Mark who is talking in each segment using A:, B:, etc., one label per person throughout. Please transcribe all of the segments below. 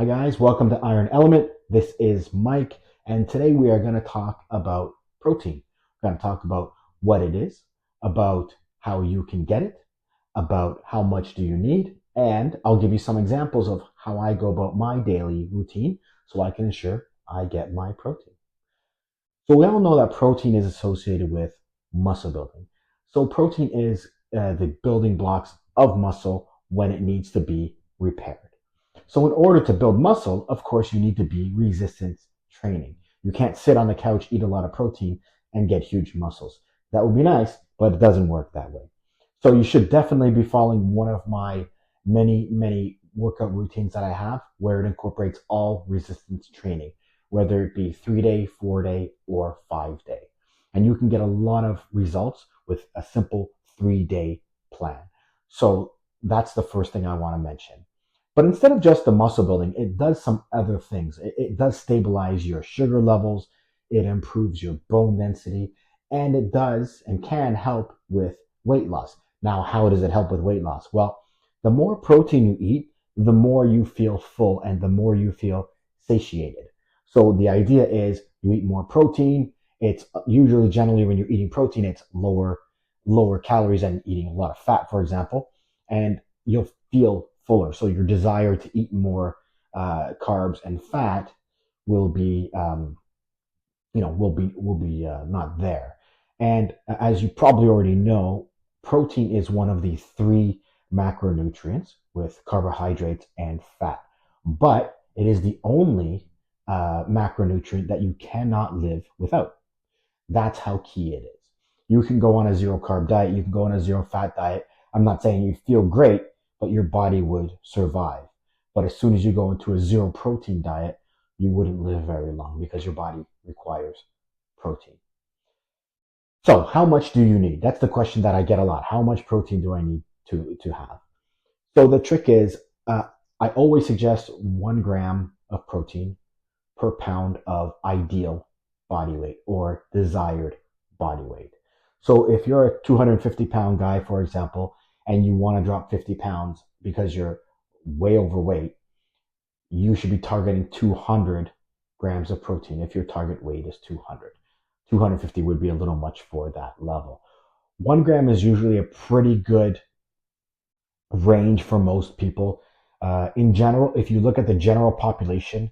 A: Hi guys, welcome to Iron Element. This is Mike, and today we are going to talk about protein. We're going to talk about what it is, about how you can get it, about how much do you need, and I'll give you some examples of how I go about my daily routine so I can ensure I get my protein. So we all know that protein is associated with muscle building. So protein is the building blocks of muscle when it needs to be repaired. So in order to build muscle, of course, you need to be resistance training. You can't sit on the couch, eat a lot of protein, and get huge muscles. That would be nice, but it doesn't work that way. So you should definitely be following one of my many workout routines that I have where it incorporates all resistance training, whether it be 3 day, 4 day, or 5 day. And you can get a lot of results with a simple 3 day plan. So that's the first thing I want to mention. But instead of just the muscle building, it does some other things. It does stabilize your sugar levels, it improves your bone density, and it does and can help with weight loss. Now, how does it help with weight loss? Well, the more protein you eat, the more you feel full and the more you feel satiated. So the idea is you eat more protein. It's usually generally when you're eating protein, it's lower calories than eating a lot of fat, for example, and you'll feel fuller. So your desire to eat more carbs and fat will be, not there. And as you probably already know, protein is one of the three macronutrients with carbohydrates and fat, but it is the only macronutrient that you cannot live without. That's how key it is. You can go on a zero carb diet, you can go on a zero fat diet. I'm not saying you feel great, but your body would survive. But as soon as you go into a zero protein diet, you wouldn't live very long because your body requires protein. So, how much do you need? That's the question that I get a lot. How much protein do I need to have? So, the trick is I always suggest 1 gram of protein per pound of ideal body weight or desired body weight. So if you're a 250-pound guy, for example, and you want to drop 50 pounds because you're way overweight, you should be targeting 200 grams of protein if your target weight is 200. 250 would be a little much for that level. 1 gram is usually a pretty good range for most people. In general, if you look at the general population,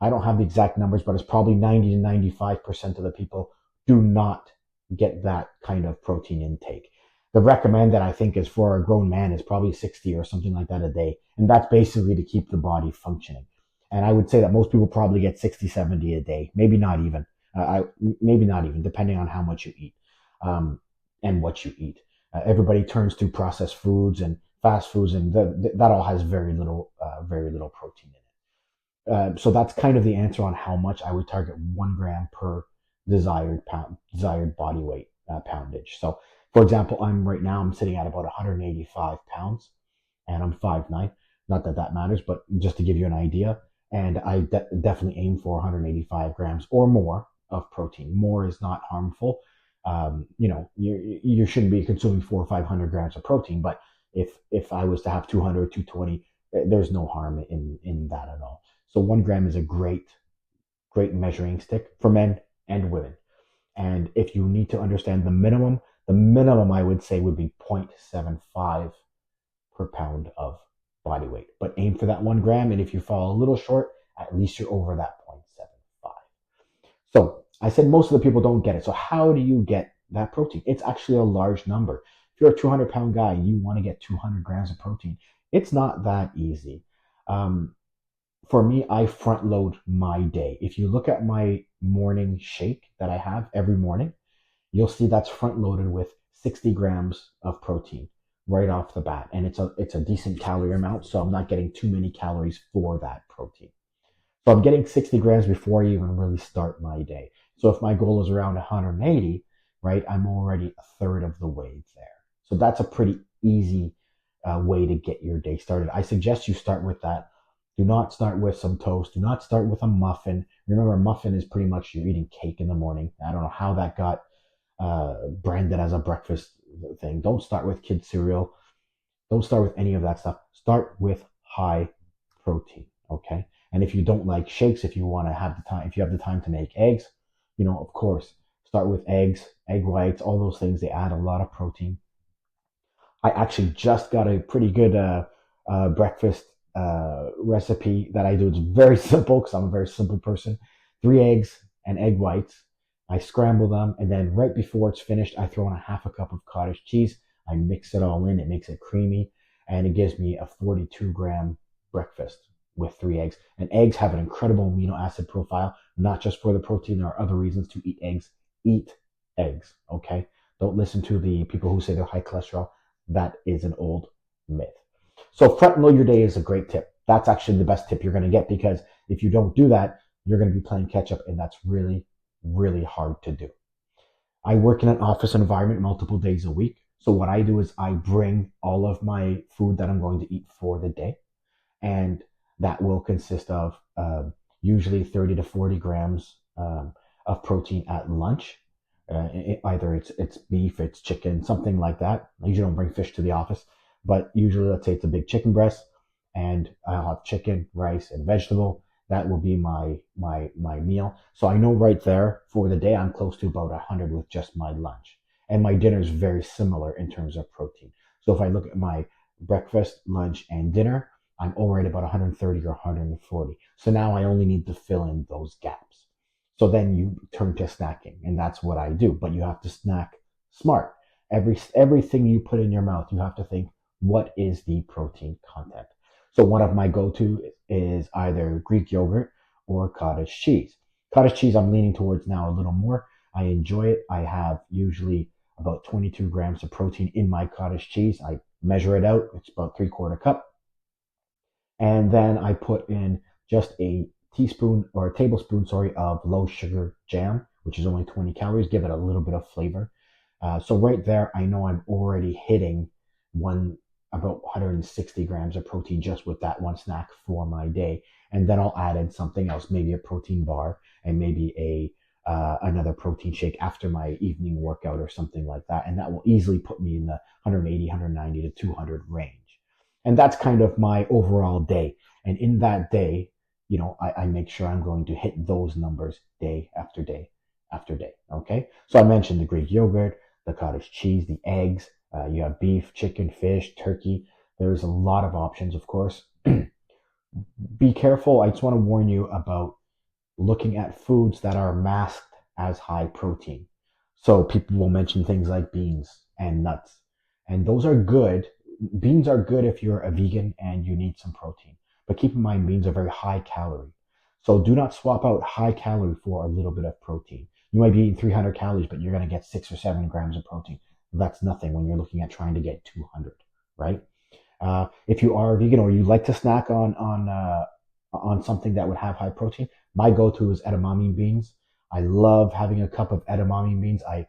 A: I don't have the exact numbers, but it's probably 90 to 95% of the people do not get that kind of protein intake. The recommended, I think, is for a grown man is probably 60 or something like that a day. And that's basically to keep the body functioning. And I would say that most people probably get 60, 70 a day, maybe not even. Maybe not even, depending on how much you eat um, and what you eat. Everybody turns to processed foods and fast foods, and that all has very little protein in it. So that's kind of the answer on how much I would target 1 gram per desired body weight poundage. So, for example, I'm sitting at about 185 pounds, and I'm 5'9". Not that that matters, but just to give you an idea. And I definitely aim for 185 grams or more of protein. More is not harmful. You shouldn't be consuming 400 or 500 grams of protein, but if I was to have 200, 220, there's no harm in that at all. So 1 gram is a great measuring stick for men and women. And if you need to understand the minimum I would say would be 0.75 per pound of body weight. But aim for that 1 gram, and if you fall a little short, at least you're over that 0.75. So I said most of the people don't get it. So how do you get that protein? It's actually a large number. If you're a 200-pound guy, you want to get 200 grams of protein. It's not that easy. Um, for me, I front load my day. If you look at my morning shake that I have every morning, you'll see that's front loaded with 60 grams of protein right off the bat. And it's a decent calorie amount, so I'm not getting too many calories for that protein. So I'm getting 60 grams before I even really start my day. So if my goal is around 180, right, I'm already a third of the way there. So that's a pretty easy way to get your day started. I suggest you start with that. Do not start with some toast. Do not start with a muffin. Remember, a muffin is pretty much you're eating cake in the morning. I don't know how that got branded as a breakfast thing. Don't start with kid cereal. Don't start with any of that stuff. Start with high protein, okay? And if you don't like shakes, if you want to have the time, if you have the time to make eggs, of course, start with eggs, egg whites, all those things. They add a lot of protein. I actually just got a pretty good breakfast recipe that I do. It's very simple because I'm a very simple person. 3 eggs and egg whites. I scramble them, and then right before it's finished, I throw in a half a cup of cottage cheese. I mix it all in. It makes it creamy, and it gives me a 42-gram breakfast with 3 eggs. And eggs have an incredible amino acid profile, not just for the protein. There are other reasons to eat eggs. Eat eggs, okay? Don't listen to the people who say they're high cholesterol. That is an old myth. So front load your day is a great tip. That's actually the best tip you're going to get, because if you don't do that, you're going to be playing catch up, and that's really, really hard to do. I work in an office environment multiple days a week. So what I do is I bring all of my food that I'm going to eat for the day, and that will consist of usually 30 to 40 grams of protein at lunch. Either it's beef, it's chicken, something like that. I usually don't bring fish to the office, but usually, let's say it's a big chicken breast, and I'll have chicken, rice, and vegetable. That will be my meal. So I know right there for the day I'm close to about 100 with just my lunch, and my dinner is very similar in terms of protein. So if I look at my breakfast, lunch, and dinner, I'm already about 130 or 140. So now I only need to fill in those gaps. So then you turn to snacking, and that's what I do. But you have to snack smart. Everything you put in your mouth, you have to think, what is the protein content? So one of my go-to is either Greek yogurt or cottage cheese. Cottage cheese, I'm leaning towards now a little more. I enjoy it. I have usually about 22 grams of protein in my cottage cheese. I measure it out. It's about three-quarter cup. And then I put in just a teaspoon or a tablespoon, sorry, of low sugar jam, which is only 20 calories, give it a little bit of flavor. So right there, I know I'm already hitting one about 160 grams of protein just with that one snack for my day. And then I'll add in something else, maybe a protein bar and maybe a another protein shake after my evening workout or something like that. And that will easily put me in the 180, 190 to 200 range. And that's kind of my overall day. And in that day, I make sure I'm going to hit those numbers day after day after day. Okay. So I mentioned the Greek yogurt, the cottage cheese, the eggs. You have beef, chicken, fish, turkey. There's a lot of options, of course. Be careful. I just want to warn you about looking at foods that are masked as high protein. So people will mention things like beans and nuts, and those are good. Beans are good if you're a vegan and you need some protein. But keep in mind, beans are very high calorie. So do not swap out high calorie for a little bit of protein. You might be eating 300 calories, but you're going to get 6 or 7 grams of protein. That's nothing when you're looking at trying to get 200, right? If you are vegan or you like to snack on something that would have high protein, my go-to is edamame beans. I love having a cup of edamame beans. I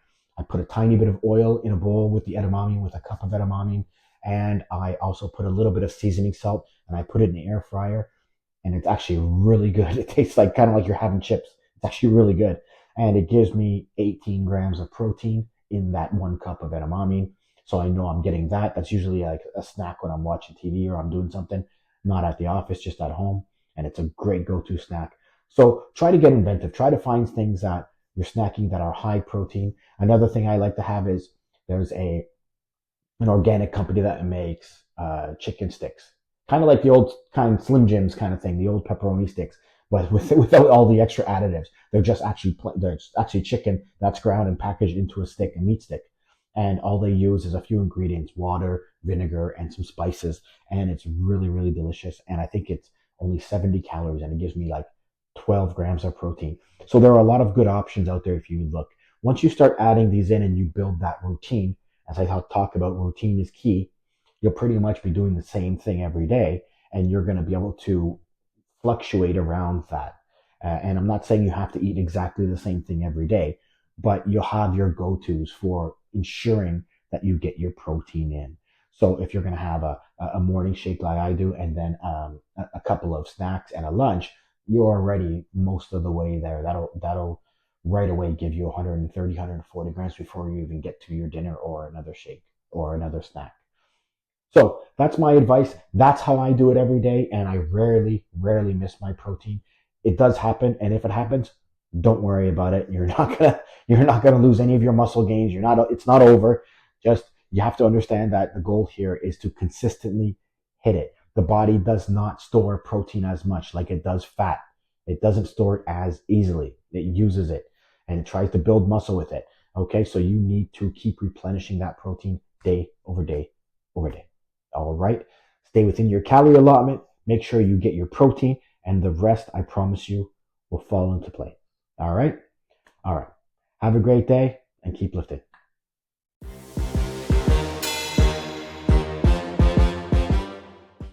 A: put a tiny bit of oil in a bowl with the edamame, with a cup of edamame, and I also put a little bit of seasoning salt, and I put it in the air fryer, and it's actually really good. It tastes like kind of like you're having chips. It's actually really good, and it gives me 18 grams of protein in that one cup of edamame. So I know I'm getting that. That's usually like a snack when I'm watching TV or I'm doing something, not at the office, just at home, and it's a great go-to snack. So try to get inventive. Try to find things that you're snacking that are high protein. Another thing I like to have is there's an organic company that makes chicken sticks, kind of like the old kind of Slim Jims kind of thing, the old pepperoni sticks, but without all the extra additives. They're actually chicken that's ground and packaged into a stick, a meat stick, and all they use is a few ingredients: water, vinegar, and some spices, and it's really, really delicious. And I think it's only 70 calories, and it gives me like 12 grams of protein. So there are a lot of good options out there if you look. Once you start adding these in and you build that routine, as I talk about, routine is key. You'll pretty much be doing the same thing every day, and you're going to be able to fluctuate around that. And I'm not saying you have to eat exactly the same thing every day, but you'll have your go-tos for ensuring that you get your protein in. So if you're going to have a morning shake like I do, and then a couple of snacks and a lunch, you're already most of the way there. That'll right away give you 130, 140 grams before you even get to your dinner or another shake or another snack. So that's my advice. That's how I do it every day. And I rarely miss my protein. It does happen. And if it happens, don't worry about it. You're not gonna lose any of your muscle gains. It's not over. Just you have to understand that the goal here is to consistently hit it. The body does not store protein as much like it does fat. It doesn't store it as easily. It uses it and it tries to build muscle with it. Okay, so you need to keep replenishing that protein day over day over day. All right, stay within your calorie allotment. Make sure you get your protein, and the rest, I promise you, will fall into play. All right, all right. Have a great day and keep lifting.